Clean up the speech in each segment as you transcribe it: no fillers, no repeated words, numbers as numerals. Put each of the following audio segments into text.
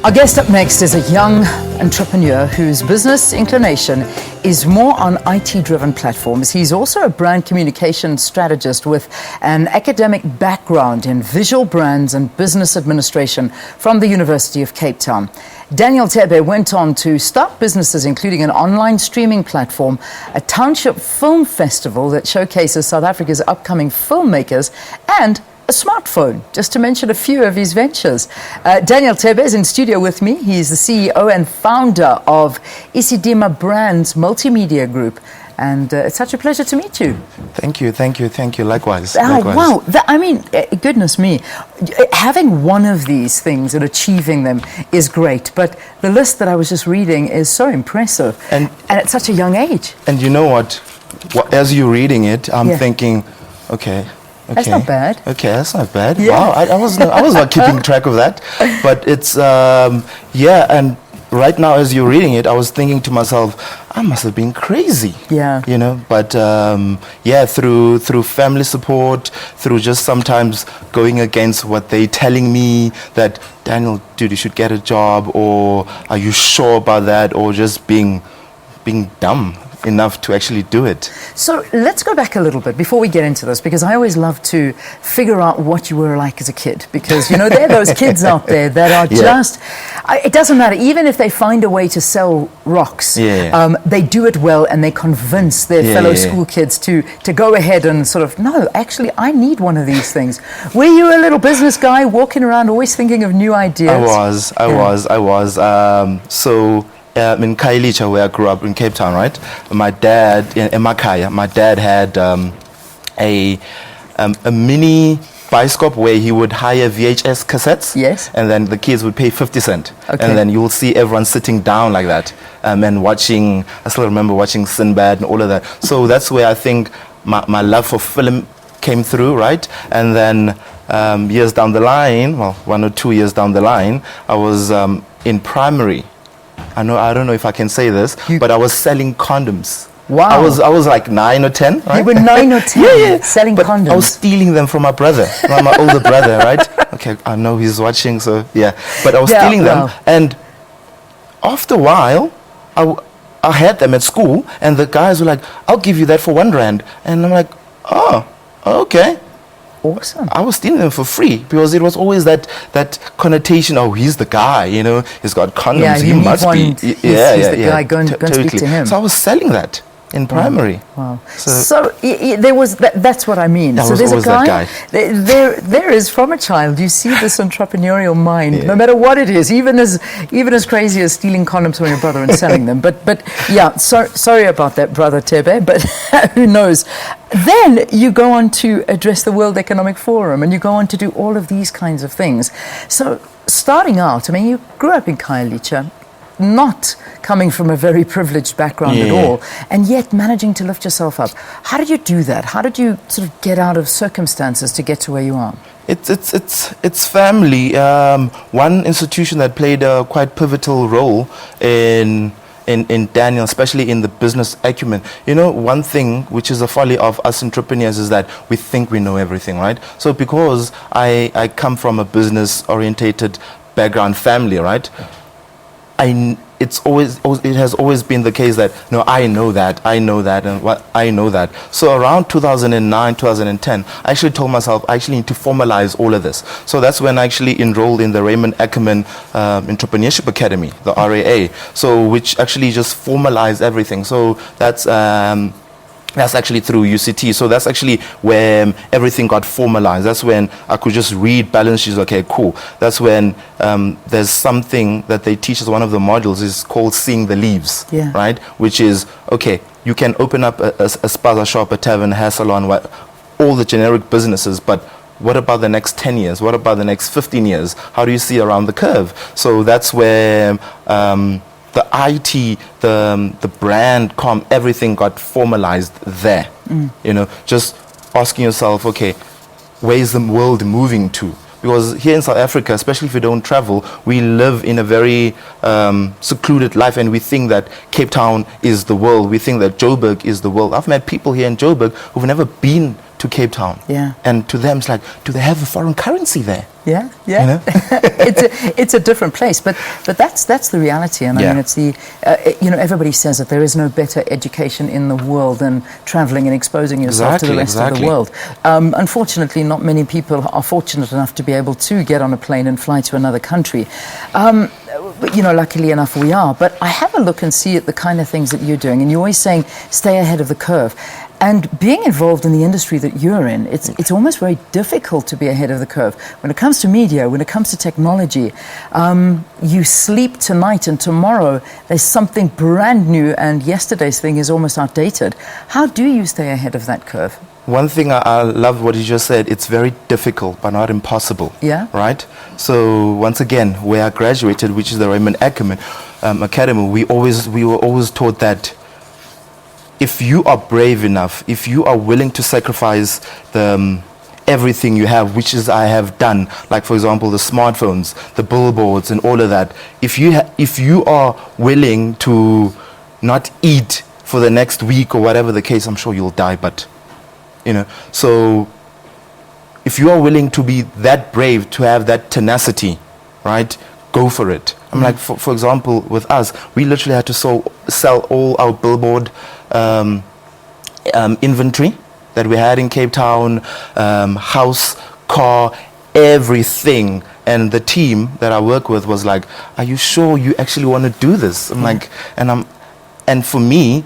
Our guest up next is a young entrepreneur whose business inclination is more on IT-driven platforms. He's also a brand communication strategist with an academic background in visual brands and business administration from the University of Cape Town. Daniel Thebe went on to start businesses including an online streaming platform, a township film festival that showcases South Africa's upcoming filmmakers, and a smartphone, just to mention a few of his ventures. Daniel Thebe is in studio with me. He's the CEO and founder of Isidima Brands Multimedia Group. And it's such a pleasure to meet you. Thank you. Likewise. Wow. Goodness me. Having one of these things and achieving them is great. But the list that I was just reading is so impressive. And at such a young age. And you know what? As you're reading it, I'm thinking, okay. That's not bad. Okay, that's not bad. Yeah. Wow, I was not keeping track of that. But it's, and right now as you're reading it, I was thinking to myself, I must have been crazy. Yeah. You know, but through family support, through just sometimes going against what they're telling me that, Daniel, dude, you should get a job, or are you sure about that, or just being dumb enough to actually do it. So let's go back a little bit before we get into this, because I always love to figure out what you were like as a kid, because you know there are those kids out there that are just, it doesn't matter, even if they find a way to sell rocks, they do it well and they convince their fellow school kids to go ahead and sort of, no, actually I need one of these things. Were you a little business guy walking around always thinking of new ideas? I was. So in Khayelitsha, where I grew up in Cape Town, right? My dad, in Emakaya, my dad had a mini bioscope where he would hire VHS cassettes. Yes. And then the kids would pay 50 cents. Okay. And then you will see everyone sitting down like that and watching, I still remember watching Sinbad and all of that. So that's where I think my love for film came through, right? And then years down the line, well, 1 or 2 years down the line, I was in primary. I don't know if I can say this, but I was selling condoms. Wow. I was like 9 or 10, right? You were 9 or 10 selling but condoms. I was stealing them from my brother, my older brother, right? Okay, I know he's watching, so yeah. But I was stealing them, and after a while, I had them at school, and the guys were like, I'll give you that for R1. And I'm like, oh, okay. Awesome. I was stealing them for free because it was always that connotation. Oh, he's the guy, you know. He's got condoms. Yeah, he must be. He's the guy. Go and speak to him. So I was selling that in primary. Wow. So there was that's what I mean. So there's a guy. That guy. There is, from a child, you see this entrepreneurial mind, no matter what it is, even as crazy as stealing condoms from your brother and selling them. But yeah, sorry about that, brother Thebe. But who knows? Then you go on to address the World Economic Forum, and you go on to do all of these kinds of things. So starting out, I mean, you grew up in Khayelitsha, not coming from a very privileged background at all, and yet managing to lift yourself up. How did you do that? How did you sort of get out of circumstances to get to where you are? It's family. One institution that played a quite pivotal role in Daniel, especially in the business acumen. You know, one thing which is a folly of us entrepreneurs is that we think we know everything, right? So because I come from a business-orientated background family, right? It has always been the case that, no, I know that, and what I know that. So around 2009, 2010, I actually told myself I actually need to formalize all of this. So that's when I actually enrolled in the Raymond Ackerman Entrepreneurship Academy, the RAA, so which actually just formalized everything. So that's actually through UCT. So that's actually where everything got formalized. That's when I could just read balance sheets. Okay, cool. That's when there's something that they teach us. One of the modules is called Seeing the Leaves, right? Which is, okay, you can open up a spaza shop, a tavern, hair salon, all the generic businesses, but what about the next 10 years? What about the next 15 years? How do you see around the curve? So that's where the IT, the brand, everything got formalized there. You know, just asking yourself, okay, where is the world moving to? Because here in South Africa, especially if we don't travel, we live in a very secluded life, and we think that Cape Town is the world. We think that Joburg is the world. I've met people here in Joburg who've never been to Cape Town. Yeah. And to them, it's like, do they have a foreign currency there? Yeah, yeah. You know? it's a different place, but that's the reality. And I mean, it's the everybody says that there is no better education in the world than traveling and exposing yourself to the rest of the world. Unfortunately, not many people are fortunate enough to be able to get on a plane and fly to another country. But, luckily enough we are. But I have a look and see at the kind of things that you're doing, and you're always saying stay ahead of the curve. And being involved in the industry that you're in, it's almost very difficult to be ahead of the curve. When it comes to media, when it comes to technology, you sleep tonight and tomorrow there's something brand new and yesterday's thing is almost outdated. How do you stay ahead of that curve? One thing I love what you just said, it's very difficult but not impossible. Yeah. Right? So once again, where I graduated, which is the Raymond Ackerman Academy, we were always taught that if you are brave enough, if you are willing to sacrifice everything you have, which is I have done, like for example the smartphones, the billboards and all of that, if you are willing to not eat for the next week or whatever the case, I'm sure you'll die, but so if you are willing to be that brave, to have that tenacity, right, go for it. I'm like, for example, with us, we literally had to sell all our billboard inventory that we had in Cape Town, house, car, everything. And the team that I work with was like, are you sure you actually want to do this? I'm like, and for me,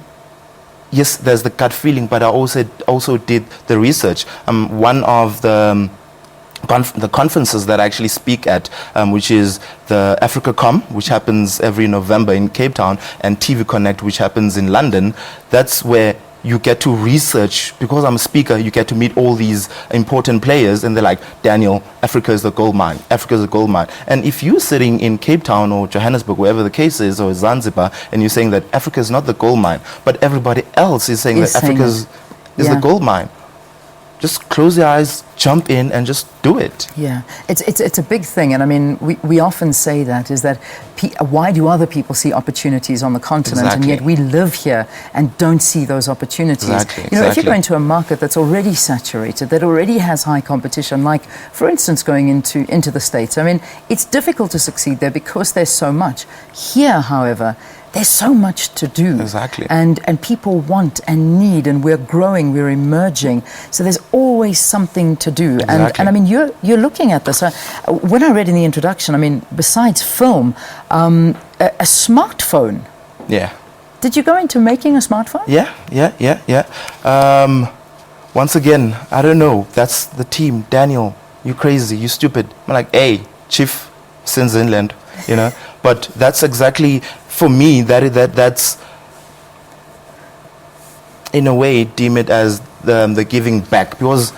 yes, there's the gut feeling, but I also did the research. One of the conferences that I actually speak at, which is the AfricaCom, which happens every November in Cape Town, and TV Connect, which happens in London. That's where you get to research. Because I'm a speaker, you get to meet all these important players, and they're like, Daniel, Africa is the gold mine. Africa is the gold mine. And if you're sitting in Cape Town or Johannesburg, wherever the case is, or Zanzibar, and you're saying that Africa is not the gold mine, but everybody else is saying that Africa is the gold mine, just close your eyes, jump in, and just do it. Yeah, it's a big thing, and I mean, we often say that is that why do other people see opportunities on the continent, and yet we live here and don't see those opportunities? If you go into a market that's already saturated, that already has high competition, like for instance going into the States, I mean, it's difficult to succeed there because there's so much. Here, however, there's so much to do. And people want and need, and we're growing, we're emerging. So there's always something to do. And I mean, you're looking at this. When I read in the introduction, I mean, besides film, a smartphone. Yeah. Did you go into making a smartphone? Yeah. Once again, I don't know. That's the team. Daniel, you crazy, you stupid. I'm like, hey, Chief, since inland, But that's exactly, for me, that's in a way, deem it as the giving back. Because,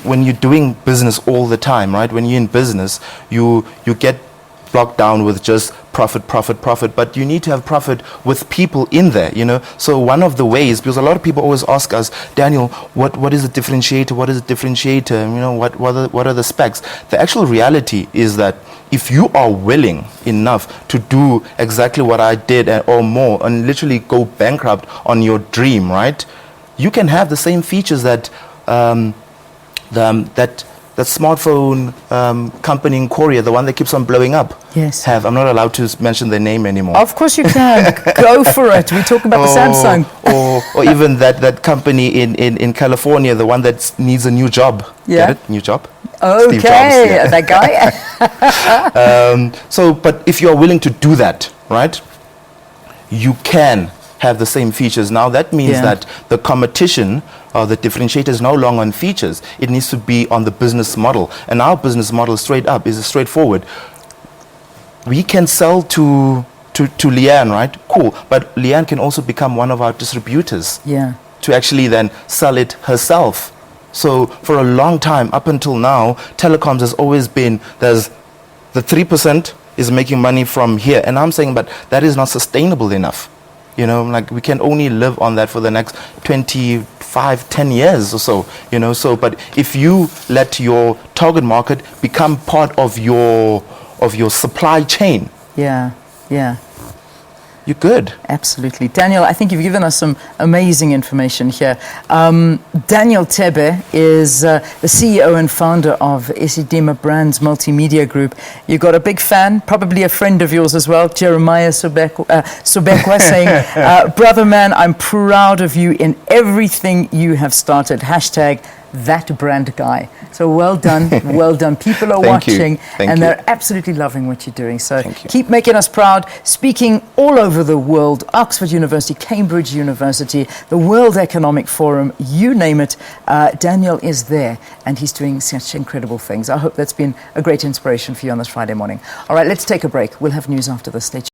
when you're doing business all the time, right? When you're in business, you get bogged down with just profit, but you need to have profit with people in there, So one of the ways, because a lot of people always ask us, Daniel, what is a differentiator? What is a differentiator? What are the specs? The actual reality is that if you are willing enough to do exactly what I did or more, and literally go bankrupt on your dream, right? You can have the same features that that smartphone company in Korea, the one that keeps on blowing up, have. I'm not allowed to mention their name anymore. Of course you can. Go for it. We talk about the Samsung. or even that company in California, the one that needs a new job. Yeah. Get it? New job. Okay, that guy. But if you are willing to do that, right, you can have the same features. Now that means that the competition or the differentiator is no longer on features. It needs to be on the business model. And our business model straight up is straightforward. We can sell to Leanne, right? Cool. But Leanne can also become one of our distributors. Yeah. To actually then sell it herself. So for a long time, up until now, telecoms has always been, there's the 3% is making money from here. And I'm saying, but that is not sustainable enough. Like we can only live on that for the next 25, 10 years or so, but if you let your target market become part of your supply chain. Yeah. you're good. Absolutely. Daniel, I think you've given us some amazing information here. Daniel Thebe is the CEO and founder of Isidima Brands Multimedia Group. You've got a big fan, probably a friend of yours as well, Jeremiah Sobekwa, saying, brother man, I'm proud of you in everything you have started. Hashtag that brand guy. So well done, well done. People are watching and they're absolutely loving what you're doing. So keep making us proud. Speaking all over the world, Oxford University, Cambridge University, the World Economic Forum, you name it, Daniel is there and he's doing such incredible things. I hope that's been a great inspiration for you on this Friday morning. All right, let's take a break. We'll have news after this. Stay tuned.